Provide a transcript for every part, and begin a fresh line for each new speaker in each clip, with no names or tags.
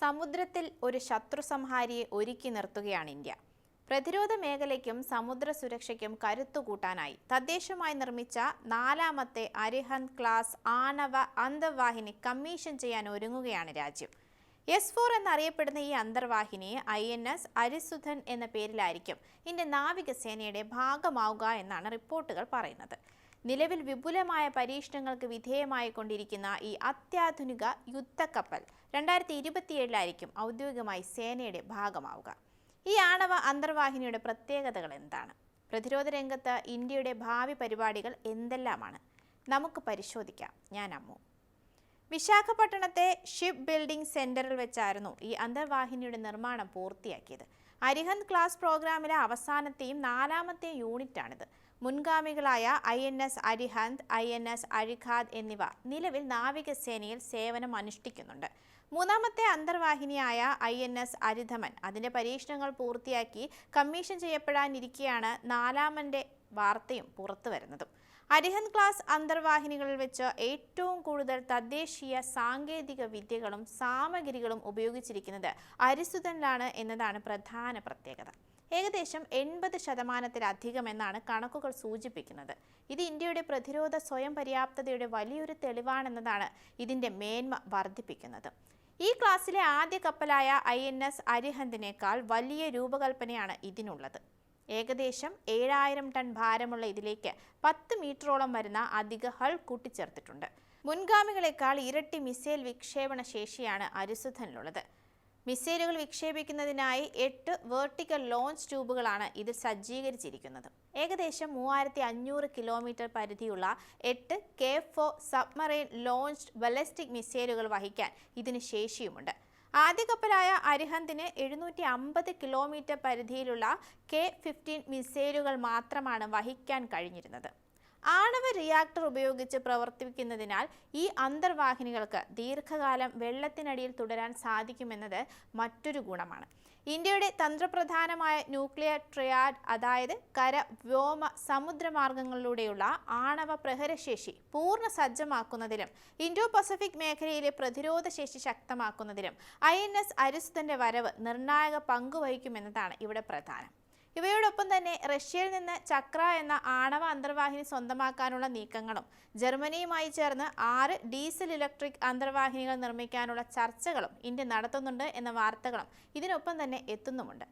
സമുദ്രത്തിൽ ഒരു ശത്രു സംഹാരിയെ ഒരുക്കി നിർത്തുകയാണ് ഇന്ത്യ. പ്രതിരോധ മേഖലയ്ക്കും സമുദ്ര സുരക്ഷയ്ക്കും കരുത്തുകൂട്ടാനായി തദ്ദേശമായി നിർമ്മിച്ച 4ാമത്തെ അരിഹന്ത് ക്ലാസ് ആണവ അന്തർവാഹിനി കമ്മീഷൻ ചെയ്യാൻ ഒരുങ്ങുകയാണ് രാജ്യം. S4 എന്നറിയപ്പെടുന്ന ഈ അന്തർവാഹിനിയെ INS അരിസുധൻ എന്ന പേരിലായിരിക്കും ഇന്ത്യൻ നാവികസേനയുടെ ഭാഗമാവുക എന്നാണ് റിപ്പോർട്ടുകൾ പറയുന്നത്. നിലവിൽ വിപുലമായ പരീക്ഷണങ്ങൾക്ക് വിധേയമായി കൊണ്ടിരിക്കുന്ന ഈ അത്യാധുനിക യുദ്ധക്കപ്പൽ 2027 ഔദ്യോഗികമായി സേനയുടെ ഭാഗമാവുക. ഈ ആണവ അന്തർവാഹിനിയുടെ പ്രത്യേകതകൾ എന്താണ്? പ്രതിരോധ രംഗത്ത് ഇന്ത്യയുടെ ഭാവി പരിപാടികൾ എന്തെല്ലാമാണ്? നമുക്ക് പരിശോധിക്കാം. ഞാൻ അമ്മു. വിശാഖപട്ടണത്തെ ഷിപ്പ് ബിൽഡിംഗ് സെന്ററിൽ വെച്ചായിരുന്നു ഈ അന്തർവാഹിനിയുടെ നിർമ്മാണം പൂർത്തിയാക്കിയത്. അരിഹന്ത് ക്ലാസ് പ്രോഗ്രാമിലെ അവസാനത്തെയും 4ാമത്തെയും യൂണിറ്റാണിത്. മുൻഗാമികളായ INS അരിഹന്ത്, INS അരിഘാത് എന്നിവ നിലവിൽ നാവികസേനയിൽ സേവനം അനുഷ്ഠിക്കുന്നുണ്ട്. 3ാമത്തെ അന്തർവാഹിനിയായ INS അരിധമൻ അതിന്റെ പരീക്ഷണങ്ങൾ പൂർത്തിയാക്കി കമ്മീഷൻ ചെയ്യപ്പെടാനിരിക്കെയാണ് 4ാമന്റെ വാർത്തയും പുറത്തു വരുന്നതും. അരിഹന്ത് ക്ലാസ് അന്തർവാഹിനികളിൽ വെച്ച് ഏറ്റവും കൂടുതൽ തദ്ദേശീയ സാങ്കേതിക വിദ്യകളും സാമഗ്രികളും ഉപയോഗിച്ചിരിക്കുന്നത് അരിസുധനിലാണ് എന്നതാണ് പ്രധാന പ്രത്യേകത. ഏകദേശം 80% എന്നാണ് കണക്കുകൾ സൂചിപ്പിക്കുന്നത്. ഇത് ഇന്ത്യയുടെ പ്രതിരോധ സ്വയം പര്യാപ്തതയുടെ വലിയൊരു തെളിവാണെന്നതാണ് ഇതിന്റെ മേന്മ വർദ്ധിപ്പിക്കുന്നത്. ഈ ക്ലാസ്സിലെ ആദ്യ കപ്പലായ INS അരിഹന്തിനേക്കാൾ വലിയ രൂപകൽപ്പനയാണ് ഇതിനുള്ളത്. ഏകദേശം 7000 ടൺ ഭാരമുള്ള ഇതിലേക്ക് 10 മീറ്ററോളം വരുന്ന അധിക ഹൾ കൂട്ടിച്ചേർത്തിട്ടുണ്ട്. മുൻഗാമികളെക്കാൾ ഇരട്ടി മിസൈൽ വിക്ഷേപണ ശേഷിയാണ് അരിസുധനിലുള്ളത്. മിസൈലുകൾ വിക്ഷേപിക്കുന്നതിനായി 8 വെർട്ടിക്കൽ ലോഞ്ച് ട്യൂബുകളാണ് ഇതിൽ സജ്ജീകരിച്ചിരിക്കുന്നത്. ഏകദേശം 3500 കിലോമീറ്റർ പരിധിയുള്ള 8 K4 സബ്മറൈൻ ലോഞ്ച്ഡ് ബലിസ്റ്റിക് മിസൈലുകൾ വഹിക്കാൻ ഇതിന് ശേഷിയുമുണ്ട്. ആദ്യ കപ്പലായ അരിഹന്തിന് 750 കിലോമീറ്റർ പരിധിയിലുള്ള K-15 മിസൈലുകൾ മാത്രമാണ് വഹിക്കാൻ കഴിഞ്ഞിരുന്നത്. ആണവ റിയാക്ടർ ഉപയോഗിച്ച് പ്രവർത്തിക്കുന്നതിനാൽ ഈ അന്തർവാഹിനികൾക്ക് ദീർഘകാലം വെള്ളത്തിനടിയിൽ തുടരാൻ സാധിക്കുമെന്നത് മറ്റൊരു ഗുണമാണ്. ഇന്ത്യയുടെ തന്ത്രപ്രധാനമായ ന്യൂക്ലിയർ ട്രയാഡ്, അതായത് കര, വ്യോമ, സമുദ്രമാർഗങ്ങളിലൂടെയുള്ള ആണവ പ്രഹരശേഷി പൂർണ്ണ സജ്ജമാക്കുന്നതിലും ഇൻഡോ പസഫിക് മേഖലയിലെ പ്രതിരോധ ശേഷി ശക്തമാക്കുന്നതിലും INS അരിസുധന്റെ വരവ് നിർണായക പങ്കുവഹിക്കുമെന്നതാണ് ഇവിടെ പ്രധാനം. ഇവയോടൊപ്പം തന്നെ റഷ്യയിൽ നിന്ന് ചക്ര എന്ന ആണവ അന്തർവാഹിനി സ്വന്തമാക്കാനുള്ള നീക്കങ്ങളും ജർമ്മനിയുമായി ചേർന്ന് 6 ഡീസൽ ഇലക്ട്രിക് അന്തർവാഹിനികൾ നിർമ്മിക്കാനുള്ള ചർച്ചകളും ഇന്ത്യ നടത്തുന്നുണ്ട് എന്ന വാർത്തകളും ഇതിനൊപ്പം തന്നെ എത്തുന്നുമുണ്ട്.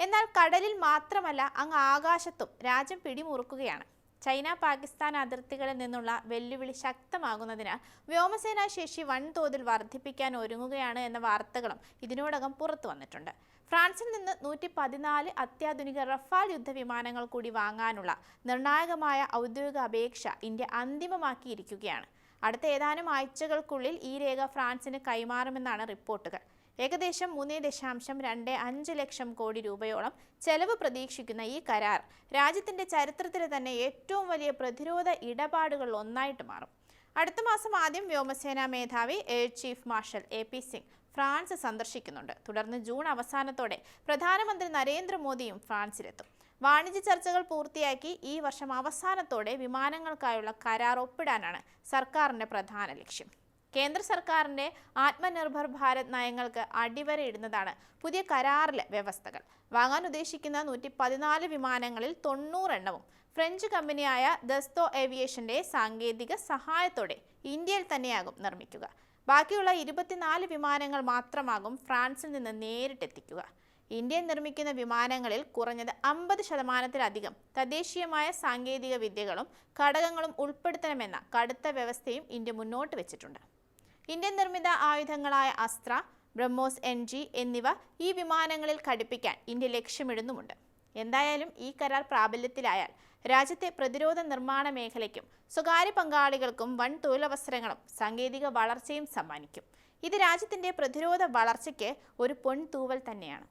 എന്നാൽ കടലിൽ മാത്രമല്ല, അങ്ങ് ആകാശത്തും രാജ്യം പിടിമുറുക്കുകയാണ്. ചൈന പാകിസ്ഥാൻ അതിർത്തികളിൽ നിന്നുള്ള വെല്ലുവിളി ശക്തമാകുന്നതിന് വ്യോമസേനാ ശേഷി വൻതോതിൽ വർദ്ധിപ്പിക്കാൻ ഒരുങ്ങുകയാണ് എന്ന വാർത്തകളും ഇതിനോടകം പുറത്തു വന്നിട്ടുണ്ട്. ഫ്രാൻസിൽ നിന്ന് 114 അത്യാധുനിക റഫാൽ യുദ്ധവിമാനങ്ങൾ കൂടി വാങ്ങാനുള്ള നിർണായകമായ ഔദ്യോഗിക അപേക്ഷ ഇന്ത്യ അന്തിമമാക്കിയിരിക്കുകയാണ്. അടുത്ത ഏതാനും ആഴ്ചകൾക്കുള്ളിൽ ഈ രേഖ ഫ്രാൻസിന് കൈമാറുമെന്നാണ് റിപ്പോർട്ടുകൾ. ഏകദേശം 3.25 ലക്ഷം കോടി രൂപയോളം ചെലവ് പ്രതീക്ഷിക്കുന്ന ഈ കരാർ രാജ്യത്തിന്റെ ചരിത്രത്തിലെ തന്നെ ഏറ്റവും വലിയ പ്രതിരോധ ഇടപാടുകളിൽ ഒന്നായിട്ട് മാറും. അടുത്ത മാസം ആദ്യം വ്യോമസേനാ മേധാവി air chief marshal AP Singh France സന്ദർശിക്കുന്നുണ്ട്. തുടർന്ന് ജൂൺ അവസാനത്തോടെ പ്രധാനമന്ത്രി നരേന്ദ്രമോദിയും ഫ്രാൻസിലെത്തും. വാണിജ്യ ചർച്ചകൾ പൂർത്തിയാക്കി ഈ വർഷം അവസാനത്തോടെ വിമാനങ്ങൾക്കായുള്ള കരാർ ഒപ്പിടാനാണ് സർക്കാരിന്റെ പ്രധാന ലക്ഷ്യം. കേന്ദ്ര സർക്കാരിന്റെ ആത്മനിർഭർ ഭാരത് നയങ്ങൾക്ക് അടിവരയിടുന്നതാണ് പുതിയ കരാറിലെ വ്യവസ്ഥകൾ. വാങ്ങാൻ ഉദ്ദേശിക്കുന്ന 114 വിമാനങ്ങളിൽ 90 എണ്ണവും ഫ്രഞ്ച് കമ്പനിയായ ദസ്തോ ഏവിയേഷന്റെ സാങ്കേതിക സഹായത്തോടെ ഇന്ത്യയിൽ തന്നെയാകും നിർമ്മിക്കുക. ബാക്കിയുള്ള 24 വിമാനങ്ങൾ മാത്രമാകും ഫ്രാൻസിൽ നിന്ന് നേരിട്ടെത്തിക്കുക. ഇന്ത്യയിൽ നിർമ്മിക്കുന്ന വിമാനങ്ങളിൽ കുറഞ്ഞത് 50%-ലധികം തദ്ദേശീയമായ സാങ്കേതിക വിദ്യകളും ഘടകങ്ങളും ഉൾപ്പെടുത്തണമെന്ന കടുത്ത വ്യവസ്ഥയും ഇന്ത്യ മുന്നോട്ട് വെച്ചിട്ടുണ്ട്. ഇന്ത്യൻ നിർമ്മിത ആയുധങ്ങളായ അസ്ത്ര, ബ്രഹ്മോസ് NG എന്നിവ ഈ വിമാനങ്ങളിൽ ഘടിപ്പിക്കാൻ ഇന്ത്യ ലക്ഷ്യമിടുന്നുമുണ്ട്. എന്തായാലും ഈ കരാർ പ്രാബല്യത്തിലായാൽ രാജ്യത്തെ പ്രതിരോധ നിർമ്മാണ മേഖലയ്ക്കും സ്വകാര്യ പങ്കാളികൾക്കും വൻ തൊഴിലവസരങ്ങളും സാങ്കേതിക വളർച്ചയും സമ്മാനിക്കും. ഇത് രാജ്യത്തിന്റെ പ്രതിരോധ വളർച്ചയ്ക്ക് ഒരു പൊൻതൂവൽ തന്നെയാണ്.